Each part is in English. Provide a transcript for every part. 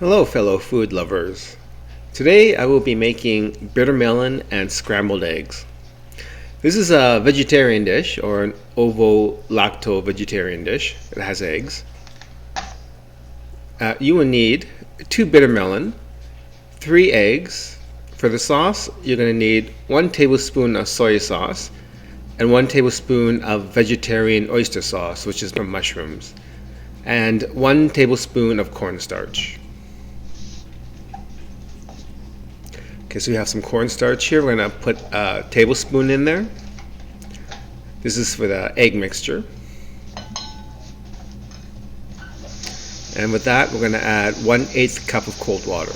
Hello fellow food lovers. Today I will be making bitter melon and scrambled eggs. This is a vegetarian dish or an ovo-lacto vegetarian dish. It has eggs. You will need 2 bitter melon, 3 eggs. For the sauce you're going to need 1 tablespoon of soy sauce and 1 tablespoon of vegetarian oyster sauce, which is from mushrooms, and 1 tablespoon of cornstarch. Okay, so we have some cornstarch here. We're going to put a tablespoon in there. This is for the egg mixture. And with that, we're going to add 1/8 cup of cold water.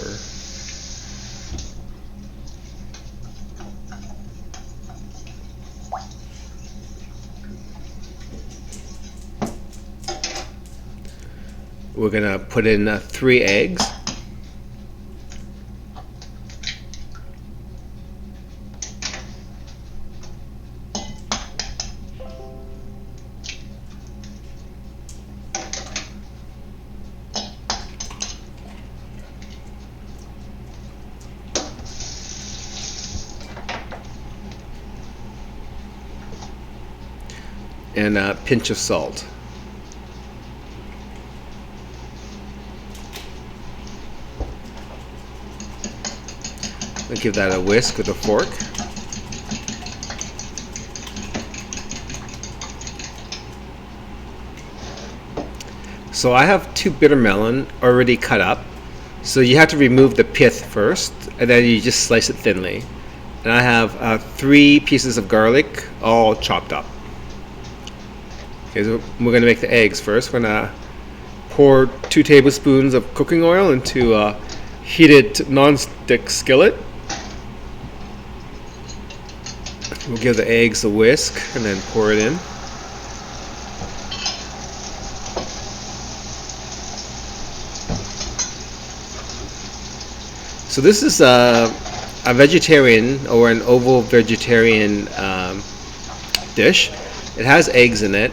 We're going to put in 3 eggs. And a pinch of salt. I'll give that a whisk with a fork. So I have 2 bitter melon already cut up. So you have to remove the pith first, and then you just slice it thinly. And I have 3 pieces of garlic all chopped up. Okay, so we're going to make the eggs first. We're going to pour 2 tablespoons of cooking oil into a heated non-stick skillet. We'll give the eggs a whisk and then pour it in. So this is a vegetarian or an ovo-vegetarian dish. It has eggs in it.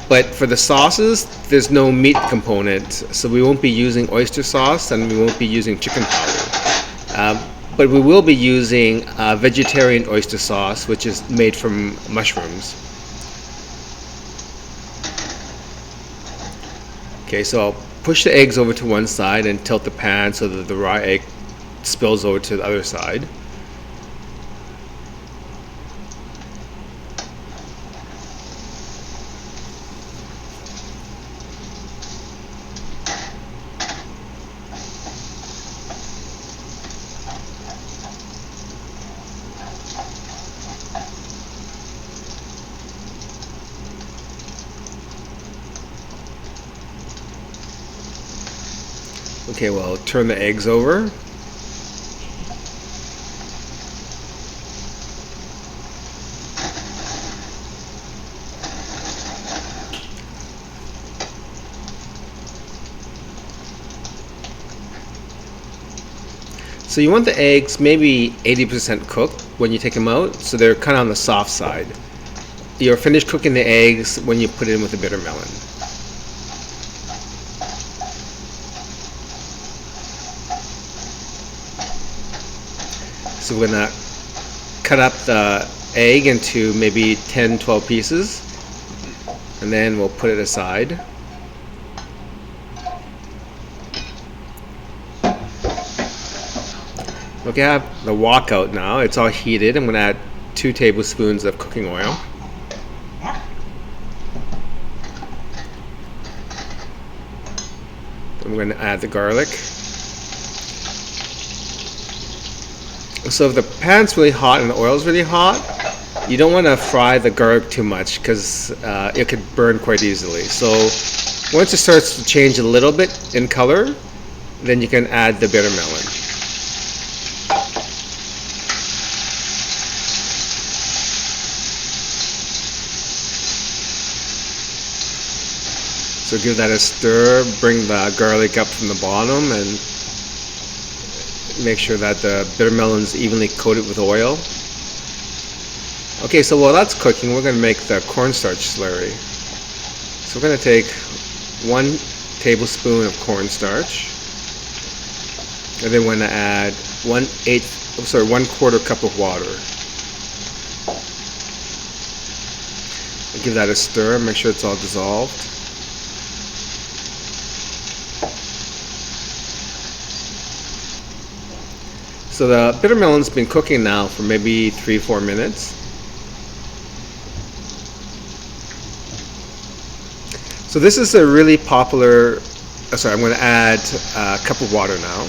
But for the sauces, there's no meat component, so we won't be using oyster sauce and we won't be using chicken powder. But we will be using vegetarian oyster sauce, which is made from mushrooms. Okay, so I'll push the eggs over to one side and tilt the pan so that the raw egg spills over to the other side. Okay, well, turn the eggs over. So you want the eggs maybe 80% cooked when you take them out, so they're kind of on the soft side. You're finished cooking the eggs when you put it in with the bitter melon. So we're going to cut up the egg into maybe 10-12 pieces, and then we'll put it aside. Okay, I have the wok out now. It's all heated. I'm going to add 2 tablespoons of cooking oil. I'm going to add the garlic. So if the pan's really hot and the oil's really hot, you don't want to fry the garlic too much because it could burn quite easily. So once it starts to change a little bit in color, then you can add the bitter melon. So give that a stir, bring the garlic up from the bottom, and make sure that the bitter melon is evenly coated with oil. Okay, so while that's cooking, we're going to make the cornstarch slurry. So we're going to take 1 tablespoon of cornstarch, And then we're going to add 1/4 cup of water. Give that a stir, make sure it's all dissolved. So the bitter melon's been cooking now for maybe 3-4 minutes. So this is a really popular, sorry, I'm going to add a cup of water now.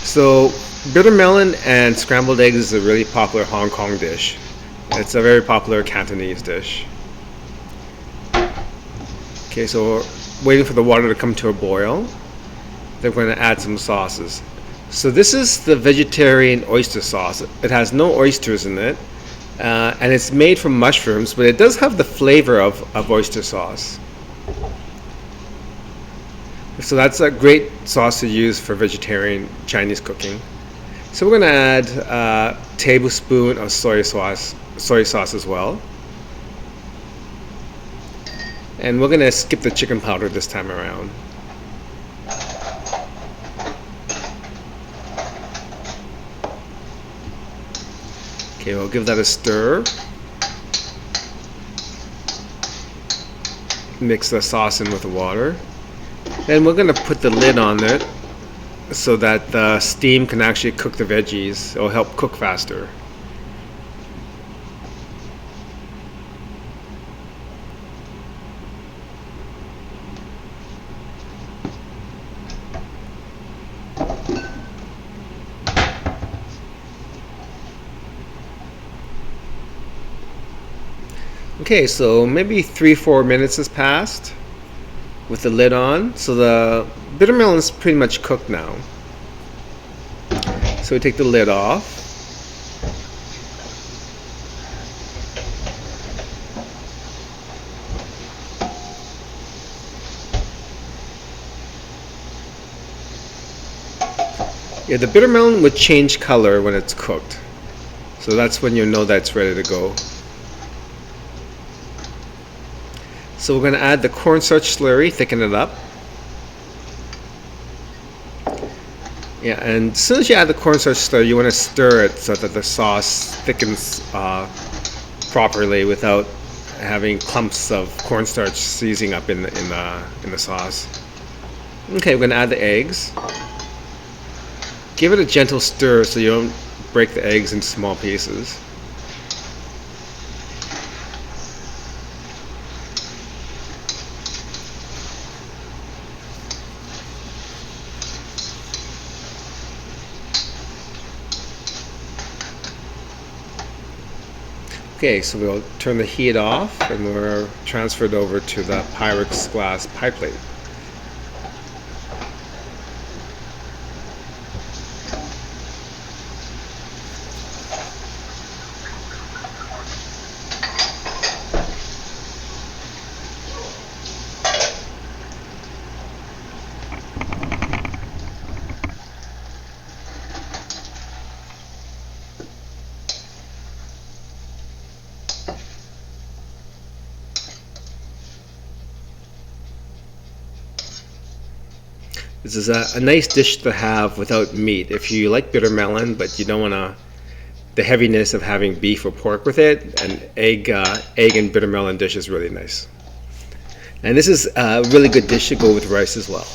So bitter melon and scrambled eggs is a really popular Hong Kong dish. It's a very popular Cantonese dish. Okay, so we're waiting for the water to come to a boil. Then we're going to add some sauces. So this is the vegetarian oyster sauce. It has no oysters in it, and it's made from mushrooms, but it does have the flavor of oyster sauce. So that's a great sauce to use for vegetarian Chinese cooking. So we're going to add a tablespoon of soy sauce as well. And we're going to skip the chicken powder this time around. Okay, we'll give that a stir. Mix the sauce in with the water. And we're going to put the lid on it so that the steam can actually cook the veggies. It'll help cook faster. Okay, so maybe 3-4 minutes has passed with the lid on. So the bitter melon is pretty much cooked now. So we take the lid off. Yeah, the bitter melon would change color when it's cooked. So that's when you know that it's ready to go. So we're going to add the cornstarch slurry, thicken it up. Yeah, and as soon as you add the cornstarch slurry, you want to stir it so that the sauce thickens properly without having clumps of cornstarch seizing up in the sauce. Okay, we're going to add the eggs. Give it a gentle stir so you don't break the eggs into small pieces. Okay, so we'll turn the heat off and we're transferred over to the Pyrex glass pie plate. This is a nice dish to have without meat. If you like bitter melon, but you don't want the heaviness of having beef or pork with it, an egg and bitter melon dish is really nice. And this is a really good dish to go with rice as well.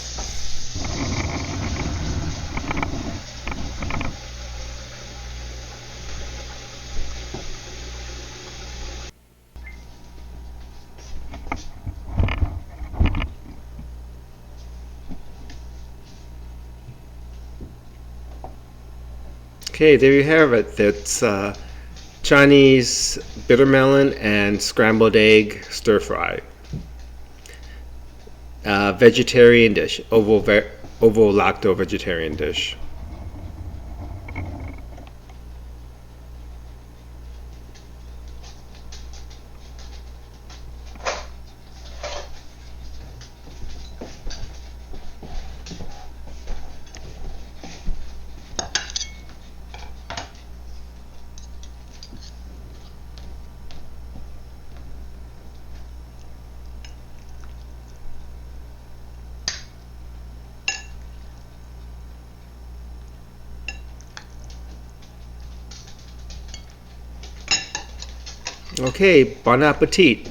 Okay, there you have it. That's Chinese bitter melon and scrambled egg stir fry. Vegetarian dish, ovo lacto vegetarian dish. Okay, bon appetit.